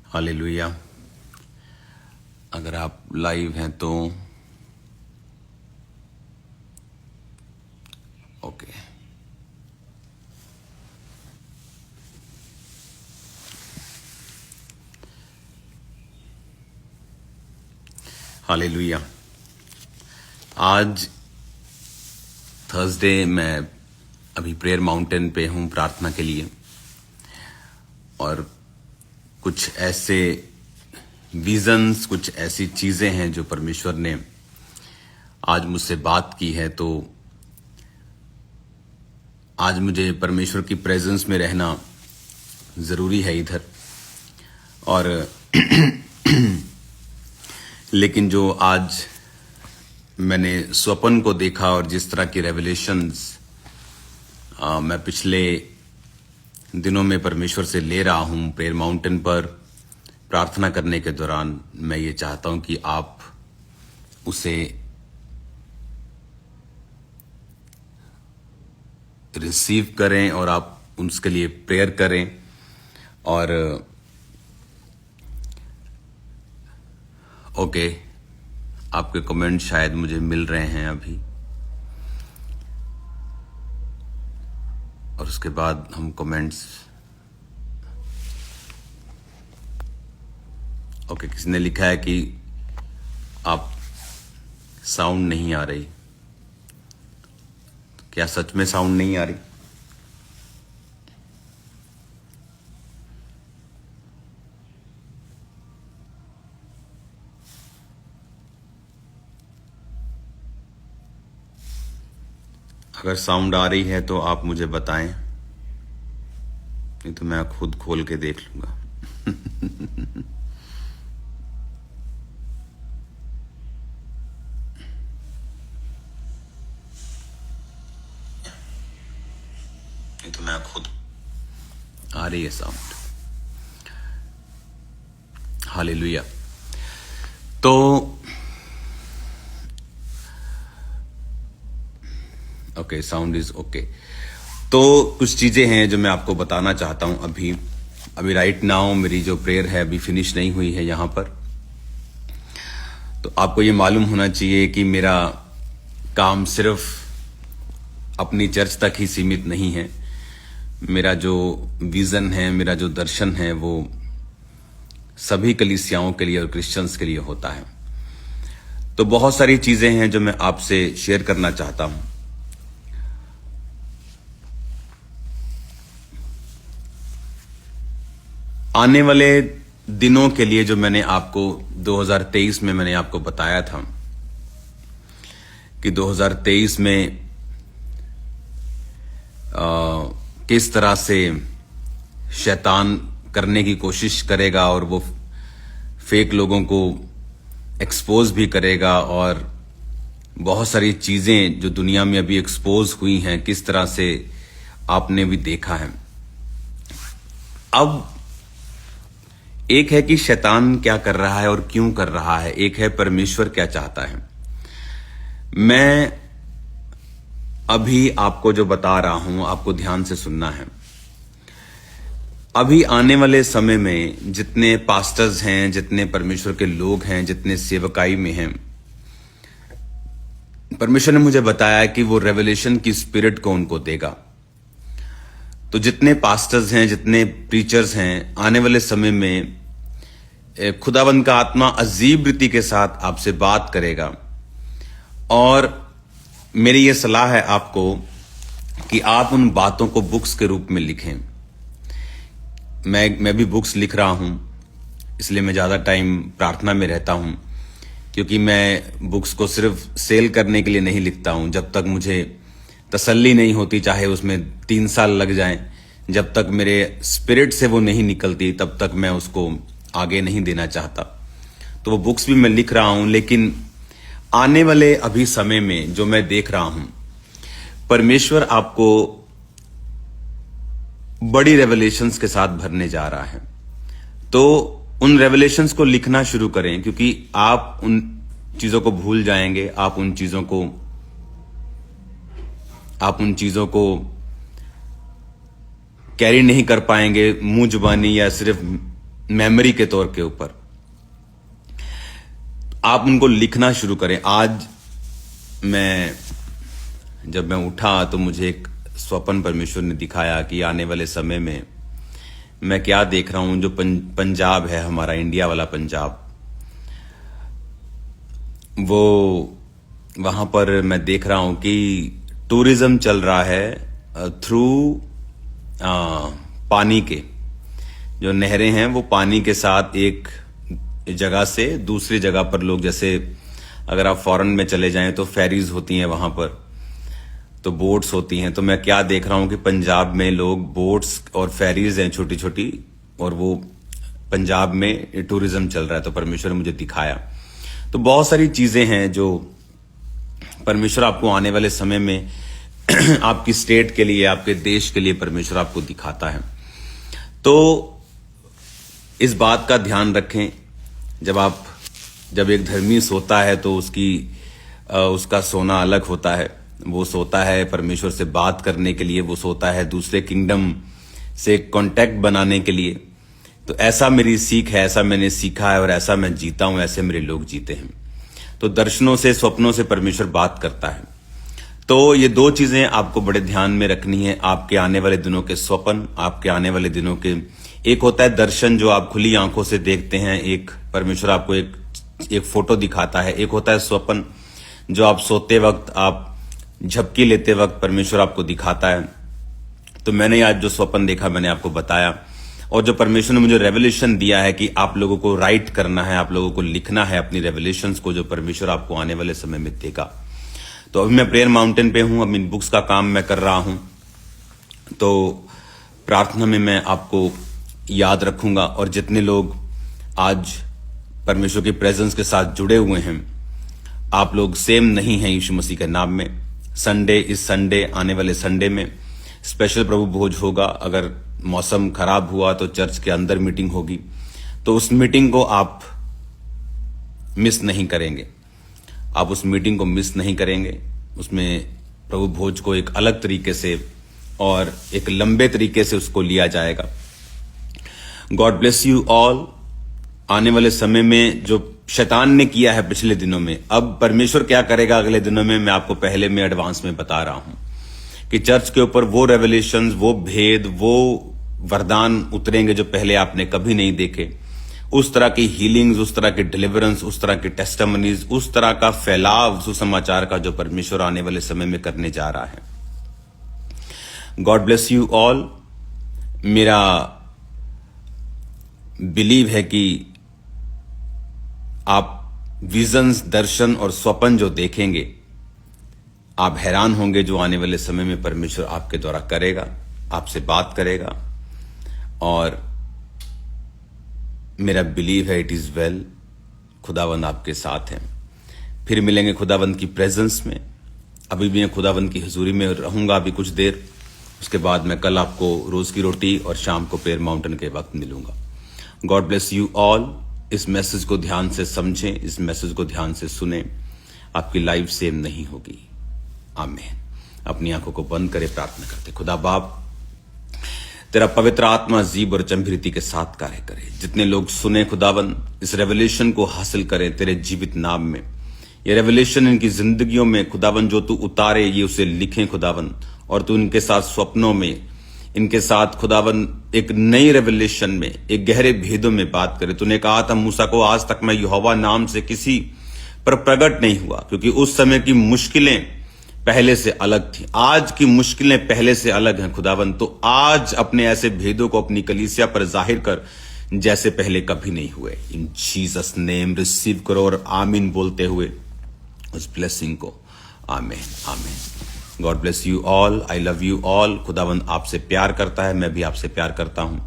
Hallelujah. अगर आप live हैं तो ओके। हालेलुया। आज थर्सडे मैं अभी प्रेयर माउंटेन पे हूं प्रार्थना के लिए, और कुछ ऐसे विजन्स, कुछ ऐसी चीजें हैं जो परमेश्वर ने आज मुझसे बात की है। तो आज मुझे परमेश्वर की प्रेजेंस में रहना जरूरी है इधर। और लेकिन जो आज मैंने स्वप्न को देखा और जिस तरह की रेवलेशंस मैं पिछले दिनों में परमेश्वर से ले रहा हूं प्रेयर माउंटेन पर प्रार्थना करने के दौरान, मैं ये चाहता हूं कि आप उसे रिसीव करें और आप उसके लिए प्रेयर करें। और ओके, आपके कमेंट शायद मुझे मिल रहे हैं अभी, और उसके बाद हम कमेंट्स। ओके, किसी ने लिखा है कि आप साउंड नहीं आ रही। क्या सच में साउंड नहीं आ रही? अगर साउंड आ रही है तो आप मुझे बताएं, नहीं तो मैं खुद खोल के देख लूंगा। नहीं तो मैं खुद। आ रही है साउंड। हालेलुया। तो ओके, साउंड इज ओके। तो कुछ चीजें हैं जो मैं आपको बताना चाहता हूं। अभी राइट नाउ मेरी जो प्रेयर है अभी फिनिश नहीं हुई है यहां पर। तो आपको ये मालूम होना चाहिए कि मेरा काम सिर्फ अपनी चर्च तक ही सीमित नहीं है। मेरा जो विजन है, मेरा जो दर्शन है, वो सभी कलीसियाओं के लिए और क्रिश्चियंस के लिए होता है। तो बहुत सारी चीजें हैं जो मैं आपसे शेयर करना चाहता हूं। आने वाले दिनों के लिए जो मैंने आपको 2023 में मैंने आपको बताया था कि 2023 में किस तरह से शैतान करने की कोशिश करेगा और वो फेक लोगों को एक्सपोज भी करेगा, और बहुत सारी चीजें जो दुनिया में अभी एक्सपोज हुई हैं किस तरह से आपने भी देखा है। अब एक है कि शैतान क्या कर रहा है और क्यों कर रहा है, एक है परमेश्वर क्या चाहता है। मैं अभी आपको जो बता रहा हूं आपको ध्यान से सुनना है। अभी आने वाले समय में जितने पास्टर्स हैं, जितने परमेश्वर के लोग हैं, जितने सेवकाई में हैं, परमेश्वर ने मुझे बताया कि वो रेवलेशन की स्पिरिट को उनको देगा। तो जितने पास्टर्स हैं, जितने प्रीचर्स हैं, आने वाले समय में खुदावंद का आत्मा अजीब रीति के साथ आपसे बात करेगा। और मेरी ये सलाह है आपको कि आप उन बातों को बुक्स के रूप में लिखें। मैं भी बुक्स लिख रहा हूं, इसलिए मैं ज्यादा टाइम प्रार्थना में रहता हूं, क्योंकि मैं बुक्स को सिर्फ सेल करने के लिए नहीं लिखता हूं। जब तक मुझे तसल्ली नहीं होती, चाहे उसमें 3 साल लग जाएं, जब तक मेरे स्पिरिट से वो नहीं निकलती, तब तक मैं उसको आगे नहीं देना चाहता। तो वो बुक्स भी मैं लिख रहा हूं, लेकिन आने वाले अभी समय में जो मैं देख रहा हूं, परमेश्वर आपको बड़ी रेवलेशंस के साथ भरने जा रहा है। तो उन रेवलेशंस को लिखना शुरू करें, क्योंकि आप उन चीजों को भूल जाएंगे। आप उन चीजों को कैरी नहीं कर पाएंगे मुंह जुबानी या सिर्फ मेमोरी के तौर के ऊपर आप उनको लिखना शुरू करें। आज जब मैं उठा तो मुझे एक स्वप्न परमेश्वर ने दिखाया कि आने वाले समय में मैं क्या देख रहा हूं। जो पंजाब है हमारा, इंडिया वाला पंजाब, वो वहां पर मैं देख रहा हूं कि टूरिज्म चल रहा है थ्रू पानी के। जो नहरें हैं वो पानी के साथ एक जगह से दूसरी जगह पर लोग, जैसे अगर आप फॉरेन में चले जाएं तो फेरीज होती हैं वहां पर, तो बोट्स होती हैं। तो मैं क्या देख रहा हूं कि पंजाब में लोग बोट्स और फेरीज हैं छोटी छोटी, और वो पंजाब में टूरिज्म चल रहा है। तो परमेश्वर ने मुझे दिखाया। तो बहुत सारी चीजें हैं जो परमेश्वर आपको आने वाले समय में आपकी स्टेट के लिए, आपके देश के लिए परमेश्वर आपको दिखाता है। तो इस बात का ध्यान रखें, जब एक धर्मी सोता है तो उसका सोना अलग होता है। वो सोता है परमेश्वर से बात करने के लिए, वो सोता है दूसरे किंगडम से कांटेक्ट बनाने के लिए। तो ऐसा मेरी सीख है, ऐसा मैंने सीखा है और ऐसा मैं जीता हूं, ऐसे मेरे लोग जीते हैं। तो दर्शनों से, स्वप्नों से परमेश्वर बात करता है। तो ये दो चीजें आपको बड़े ध्यान में रखनी है। आपके आने वाले दिनों के स्वप्न, आपके आने वाले दिनों के, एक होता है दर्शन जो आप खुली आंखों से देखते हैं, एक परमेश्वर आपको एक फोटो दिखाता है। एक होता है स्वप्न जो आप सोते वक्त, आप झपकी लेते वक्त परमेश्वर आपको दिखाता है। तो मैंने आज जो स्वप्न देखा मैंने आपको बताया, और जो परमेश्वर ने मुझे रेवलेशन दिया है कि आप लोगों को राइट करना है, आप लोगों को लिखना है अपनी रेवलेशंस को, जो परमेश्वर आपको आने वाले समय में देगा। तो अभी मैं प्रेयर माउंटेन पे हूं, अब इन बुक्स का काम मैं कर रहा हूं। तो प्रार्थना में मैं आपको याद रखूंगा, और जितने लोग आज परमेश्वर की प्रेजेंस के साथ जुड़े हुए हैं, आप लोग सेम नहीं हैं यीशु मसीह के नाम में। इस संडे, आने वाले संडे में स्पेशल प्रभु भोज होगा। अगर मौसम खराब हुआ तो चर्च के अंदर मीटिंग होगी, तो उस मीटिंग को आप मिस नहीं करेंगे। आप उस मीटिंग को मिस नहीं करेंगे। उसमें प्रभु भोज को एक अलग तरीके से और एक लंबे तरीके से उसको लिया जाएगा। God bless you all. आने वाले समय में जो शैतान ने किया है पिछले दिनों में, अब परमेश्वर क्या करेगा अगले दिनों में, मैं आपको पहले में एडवांस में बता रहा हूं कि चर्च के ऊपर वो रेवलेशंस, वो भेद, वो वरदान उतरेंगे जो पहले आपने कभी नहीं देखे। उस तरह की हीलिंग्स, उस तरह की डिलीवरेंस, उस तरह की टेस्टिमनीज, उस तरह का फैलाव सुसमाचार का जो परमेश्वर आने वाले समय में करने जा रहा है। God bless you all. मेरा बिलीव है कि आप विजन्स, दर्शन और स्वप्न जो देखेंगे, आप हैरान होंगे जो आने वाले समय में परमेश्वर आपके द्वारा करेगा, आपसे बात करेगा। और मेरा बिलीव है इट इज वेल। खुदावंद आपके साथ हैं। फिर मिलेंगे खुदावंद की प्रेजेंस में। अभी भी मैं खुदावंद की हुजूरी में रहूंगा अभी कुछ देर। उसके बाद मैं कल आपको रोज की रोटी और शाम को प्रेयर माउंटेन के वक्त मिलूंगा। God bless you all. इस मैसेज को ध्यान से समझें, इस मैसेज को ध्यान से सुने। आपकी लाइफ सेम नहीं होगी। आमीन। अपनी आंखों को बंद करे, प्रार्थना करते। खुदा बाप, तेरा पवित्र आत्मा जीव और चंभिरीति के साथ कार्य करे। जितने लोग सुने खुदावन, इस रेवलेशन को हासिल करें तेरे जीवित नाम में। ये रेवलेशन इनकी जिंदगियों में खुदावन जो तू उतारे, ये उसे लिखें खुदावन। और तू इनके साथ स्वप्नों में, इनके साथ खुदावन एक नई रेवलेशन में, एक गहरे भेदों में बात करे। तूने कहा था मूसा को, आज तक मैं यहोवा नाम से किसी पर प्रकट नहीं हुआ, क्योंकि उस समय की मुश्किलें पहले से अलग थी। आज की मुश्किलें पहले से अलग हैं खुदावन। तो आज अपने ऐसे भेदों को अपनी कलीसिया पर जाहिर कर जैसे पहले कभी नहीं हुए। इन जीसस नेम रिसीव करो और आमीन बोलते हुए उस ब्लेसिंग को। आमीन, आमीन। God bless you all. I love you all. खुदावंद आपसे प्यार करता है, मैं भी आपसे प्यार करता हूं।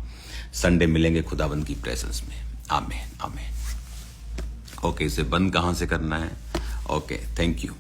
संडे मिलेंगे खुदावंद की प्रेजेंस में। आमीन, आमीन। ओके, इसे बंद कहां से करना है? Okay, thank you.